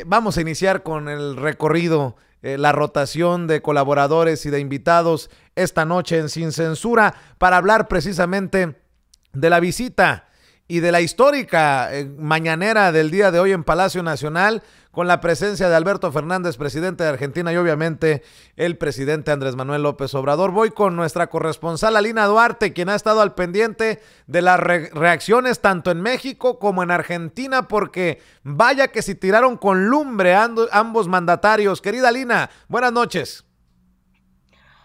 Vamos a iniciar con el recorrido, la rotación de colaboradores y de invitados esta noche en Sin Censura para hablar precisamente de la visita y de la histórica mañanera del día de hoy en Palacio Nacional, con la presencia de Alberto Fernández, presidente de Argentina, y obviamente el presidente Andrés Manuel López Obrador. Voy con nuestra corresponsal Alina Duarte, quien ha estado al pendiente de las reacciones tanto en México como en Argentina, porque vaya que si tiraron con lumbre ambos mandatarios. Querida Alina, buenas noches.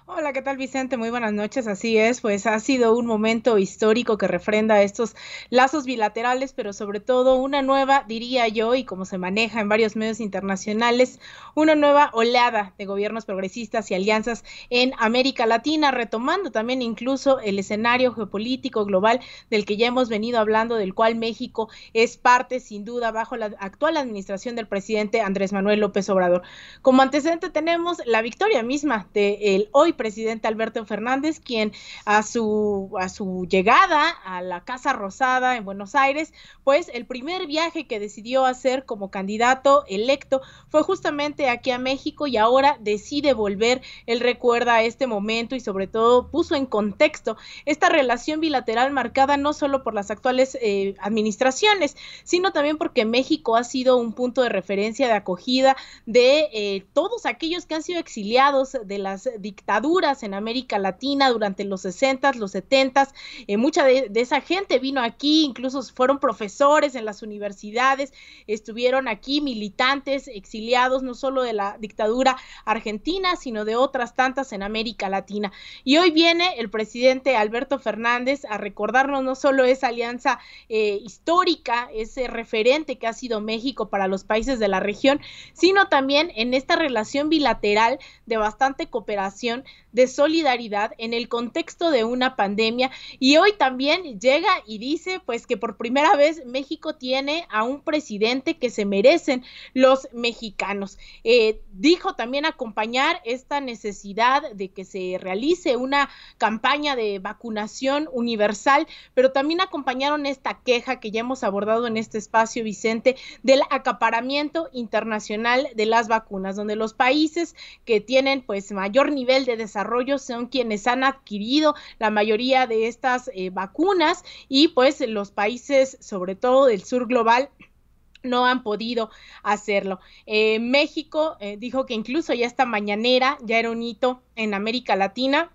Hola, ¿qué tal, Vicente? Muy buenas noches. Así es, pues ha sido un momento histórico que refrenda estos lazos bilaterales, pero sobre todo una nueva, diría yo, y como se maneja en varios medios internacionales, una nueva oleada de gobiernos progresistas y alianzas en América Latina, retomando también incluso el escenario geopolítico global del que ya hemos venido hablando, del cual México es parte, sin duda, bajo la actual administración del presidente Andrés Manuel López Obrador. Como antecedente tenemos la victoria misma del hoy presidente Alberto Fernández, quien a su llegada a la Casa Rosada en Buenos Aires, pues el primer viaje que decidió hacer como candidato electo fue justamente aquí a México, y ahora decide volver. Él recuerda este momento y sobre todo puso en contexto esta relación bilateral marcada no solo por las actuales administraciones, sino también porque México ha sido un punto de referencia, de acogida de todos aquellos que han sido exiliados de las dictaduras en América Latina durante los 60s, los 70s. Mucha de esa gente vino aquí, incluso fueron profesores en las universidades, estuvieron aquí militantes exiliados no solo de la dictadura argentina, sino de otras tantas en América Latina. Y hoy viene el presidente Alberto Fernández a recordarnos no solo esa alianza histórica, ese referente que ha sido México para los países de la región, sino también en esta relación bilateral de bastante cooperación, de solidaridad en el contexto de una pandemia. Y hoy también llega y dice pues que por primera vez México tiene a un presidente que se merecen los mexicanos. Dijo también acompañar esta necesidad de que se realice una campaña de vacunación universal, pero también acompañaron esta queja que ya hemos abordado en este espacio, Vicente, del acaparamiento internacional de las vacunas, donde los países que tienen pues mayor nivel de desarrollo son quienes han adquirido la mayoría de estas vacunas, y pues los países sobre todo del sur global no han podido hacerlo. México dijo que incluso ya esta mañanera ya era un hito en América Latina,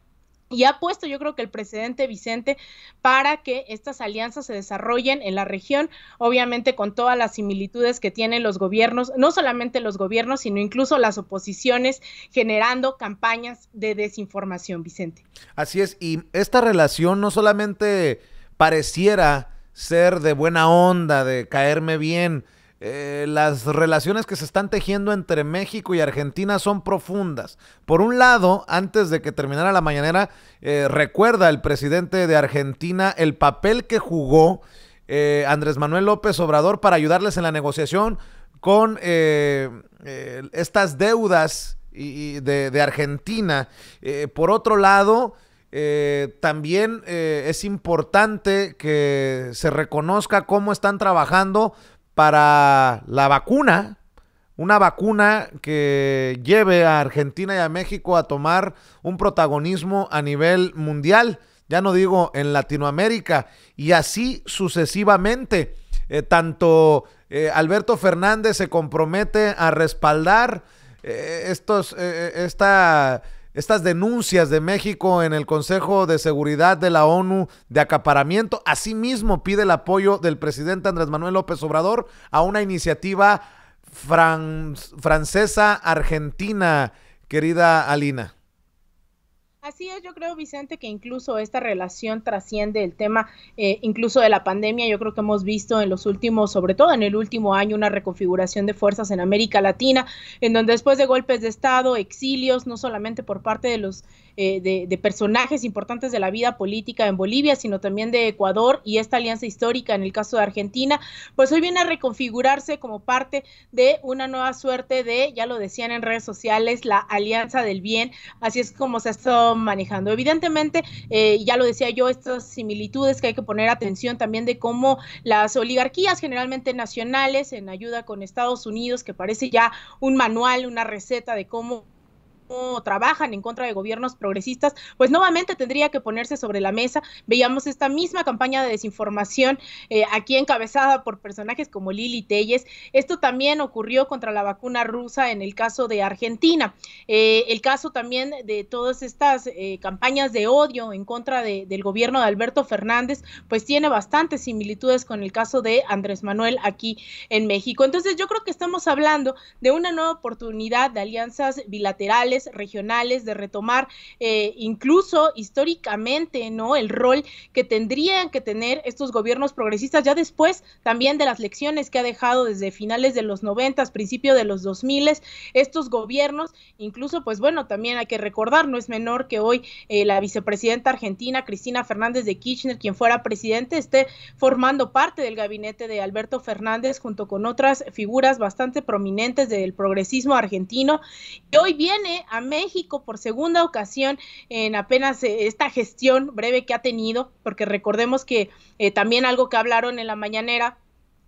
y ha puesto, yo creo que el precedente, Vicente, para que estas alianzas se desarrollen en la región, obviamente con todas las similitudes que tienen los gobiernos, no solamente los gobiernos, sino incluso las oposiciones, generando campañas de desinformación, Vicente. Así es, y esta relación no solamente pareciera ser de buena onda, de caerme bien. Las relaciones que se están tejiendo entre México y Argentina son profundas. Por un lado, antes de que terminara la mañanera, recuerda el presidente de Argentina el papel que jugó Andrés Manuel López Obrador para ayudarles en la negociación con estas deudas de Argentina. Por otro lado, también es importante que se reconozca cómo están trabajando para la vacuna, una vacuna que lleve a Argentina y a México a tomar un protagonismo a nivel mundial, ya no digo en Latinoamérica, y así sucesivamente. Tanto Alberto Fernández se compromete a respaldar estas denuncias de México en el Consejo de Seguridad de la ONU de acaparamiento. Asimismo, pide el apoyo del presidente Andrés Manuel López Obrador a una iniciativa francesa-argentina, querida Alina. Así es, yo creo, Vicente, que incluso esta relación trasciende el tema incluso de la pandemia. Yo creo que hemos visto en los últimos, sobre todo en el último año, una reconfiguración de fuerzas en América Latina, en donde después de golpes de Estado, exilios, no solamente por parte de los de personajes importantes de la vida política en Bolivia, sino también de Ecuador, y esta alianza histórica en el caso de Argentina, pues hoy viene a reconfigurarse como parte de una nueva suerte de, ya lo decían en redes sociales, la alianza del bien. Así es como se ha estado estado manejando. Evidentemente, ya lo decía yo, estas similitudes que hay que poner atención también de cómo las oligarquías generalmente nacionales, en ayuda con Estados Unidos, que parece ya un manual, una receta de cómo trabajan en contra de gobiernos progresistas, pues nuevamente tendría que ponerse sobre la mesa. Veíamos esta misma campaña de desinformación aquí encabezada por personajes como Lili Telles. Esto también ocurrió contra la vacuna rusa en el caso de Argentina. El caso también de todas estas campañas de odio en contra del gobierno de Alberto Fernández, pues tiene bastantes similitudes con el caso de Andrés Manuel aquí en México. Entonces yo creo que estamos hablando de una nueva oportunidad de alianzas bilaterales, regionales, de retomar incluso históricamente, ¿no?, el rol que tendrían que tener estos gobiernos progresistas ya después también de las lecciones que ha dejado desde finales de los 90, principio de los 2000, estos gobiernos. Incluso, pues bueno, también hay que recordar, no es menor que hoy la vicepresidenta argentina, Cristina Fernández de Kirchner, quien fuera presidente, esté formando parte del gabinete de Alberto Fernández junto con otras figuras bastante prominentes del progresismo argentino. Y hoy viene a México por segunda ocasión en apenas esta gestión breve que ha tenido, porque recordemos que también algo que hablaron en la mañanera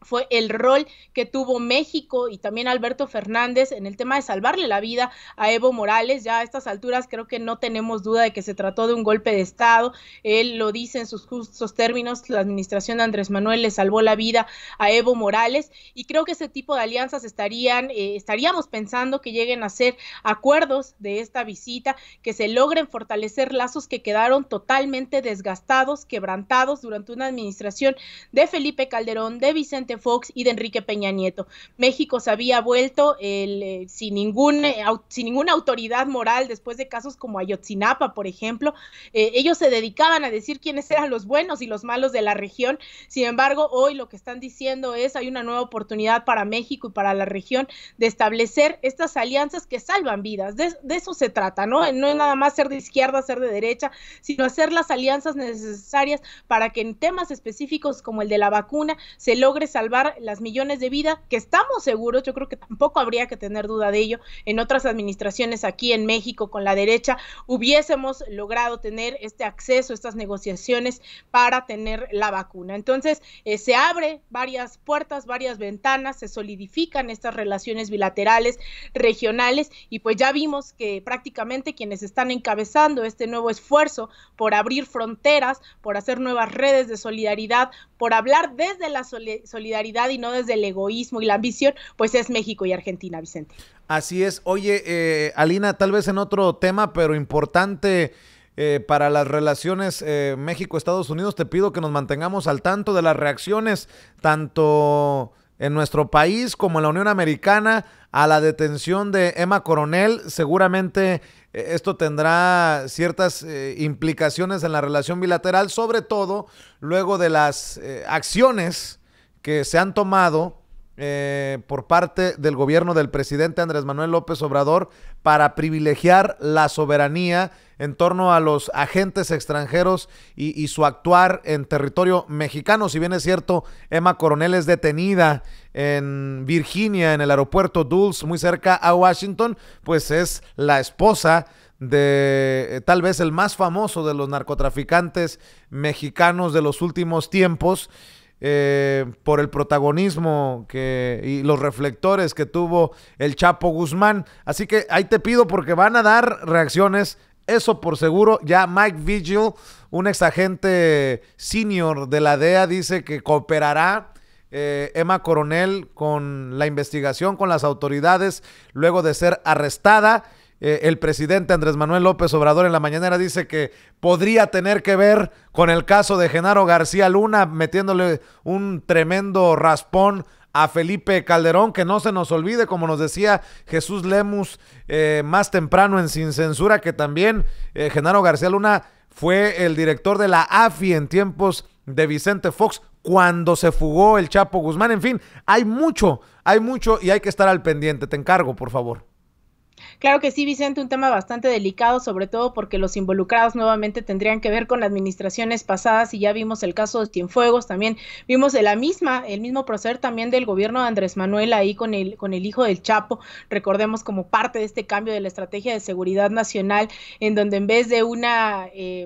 fue el rol que tuvo México y también Alberto Fernández en el tema de salvarle la vida a Evo Morales. Ya a estas alturas creo que no tenemos duda de que se trató de un golpe de Estado. Él lo dice en sus justos términos, la administración de Andrés Manuel le salvó la vida a Evo Morales, y creo que ese tipo de alianzas estaríamos pensando que lleguen a ser acuerdos de esta visita, que se logren fortalecer lazos que quedaron totalmente desgastados, quebrantados durante una administración de Felipe Calderón, de Vicente Fox y de Enrique Peña Nieto. México se había vuelto sin ninguna autoridad moral después de casos como Ayotzinapa, por ejemplo. Ellos se dedicaban a decir quiénes eran los buenos y los malos de la región. Sin embargo, hoy lo que están diciendo es: hay una nueva oportunidad para México y para la región de establecer estas alianzas que salvan vidas. De eso se trata, ¿no? No es nada más ser de izquierda, ser de derecha, sino hacer las alianzas necesarias para que en temas específicos como el de la vacuna se logre salvar las millones de vidas que estamos seguros, yo creo que tampoco habría que tener duda de ello, en otras administraciones aquí en México con la derecha hubiésemos logrado tener este acceso, estas negociaciones para tener la vacuna. Entonces se abre varias puertas, varias ventanas, se solidifican estas relaciones bilaterales, regionales, y pues ya vimos que prácticamente quienes están encabezando este nuevo esfuerzo por abrir fronteras, por hacer nuevas redes de solidaridad, por hablar desde la solidaridad y no desde el egoísmo y la ambición, pues es México y Argentina, Vicente. Así es. Oye, Alina, tal vez en otro tema, pero importante para las relaciones México-Estados Unidos, te pido que nos mantengamos al tanto de las reacciones, tanto en nuestro país como en la Unión Americana, a la detención de Emma Coronel. Seguramente esto tendrá ciertas implicaciones en la relación bilateral, sobre todo luego de las acciones que se han tomado por parte del gobierno del presidente Andrés Manuel López Obrador para privilegiar la soberanía en torno a los agentes extranjeros y su actuar en territorio mexicano. Si bien es cierto, Emma Coronel es detenida en Virginia, en el aeropuerto Dulles, muy cerca a Washington, pues es la esposa de tal vez el más famoso de los narcotraficantes mexicanos de los últimos tiempos, por el protagonismo y los reflectores que tuvo el Chapo Guzmán. Así que ahí te pido, porque van a dar reacciones, eso por seguro. Ya Mike Vigil, un exagente senior de la DEA, dice que cooperará Emma Coronel con la investigación, con las autoridades, luego de ser arrestada. El presidente Andrés Manuel López Obrador en la mañanera dice que podría tener que ver con el caso de Genaro García Luna, metiéndole un tremendo raspón a Felipe Calderón. Que no se nos olvide, como nos decía Jesús Lemus más temprano en Sin Censura, que también Genaro García Luna fue el director de la AFI en tiempos de Vicente Fox, cuando se fugó el Chapo Guzmán. En fin, hay mucho y hay que estar al pendiente. Te encargo, por favor. Claro que sí, Vicente, un tema bastante delicado, sobre todo porque los involucrados nuevamente tendrían que ver con administraciones pasadas y ya vimos el caso de Cienfuegos, también vimos de el mismo proceder también del gobierno de Andrés Manuel ahí con el hijo del Chapo, recordemos como parte de este cambio de la estrategia de seguridad nacional, en donde en vez de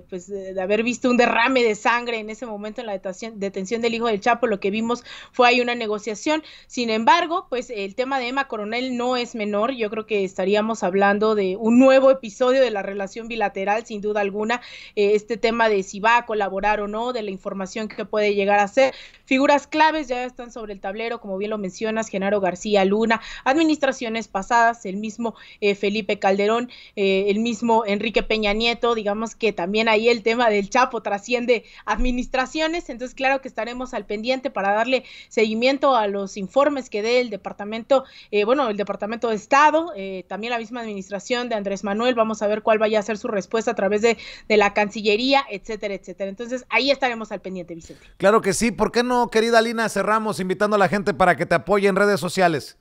pues de haber visto un derrame de sangre en ese momento en la detención del hijo del Chapo, lo que vimos fue ahí una negociación. Sin embargo, pues el tema de Emma Coronel no es menor, yo creo que estaríamos hablando de un nuevo episodio de la relación bilateral, sin duda alguna, este tema de si va a colaborar o no, de la información que puede llegar a ser. Figuras claves ya están sobre el tablero, como bien lo mencionas, Genaro García Luna, administraciones pasadas, el mismo Felipe Calderón, el mismo Enrique Peña Nieto, digamos que también ahí el tema del Chapo trasciende administraciones, entonces claro que estaremos al pendiente para darle seguimiento a los informes que dé el departamento, el Departamento de Estado, también la misma administración de Andrés Manuel, vamos a ver cuál vaya a ser su respuesta a través de la Cancillería, etcétera, etcétera. Entonces, ahí estaremos al pendiente, Vicente. Claro que sí. ¿Por qué no, querida Lina, cerramos invitando a la gente para que te apoye en redes sociales?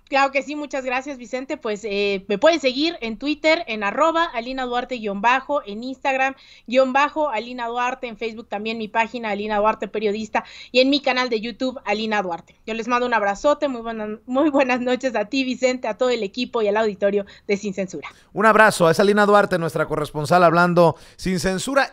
Claro que sí, muchas gracias, Vicente. Pues me pueden seguir en Twitter, en @AlinaDuarte_, en Instagram _Alina Duarte, en Facebook también mi página Alina Duarte Periodista y en mi canal de YouTube Alina Duarte. Yo les mando un abrazote, muy buenas noches a ti, Vicente, a todo el equipo y al auditorio de Sin Censura. Un abrazo, es Alina Duarte, nuestra corresponsal hablando sin censura.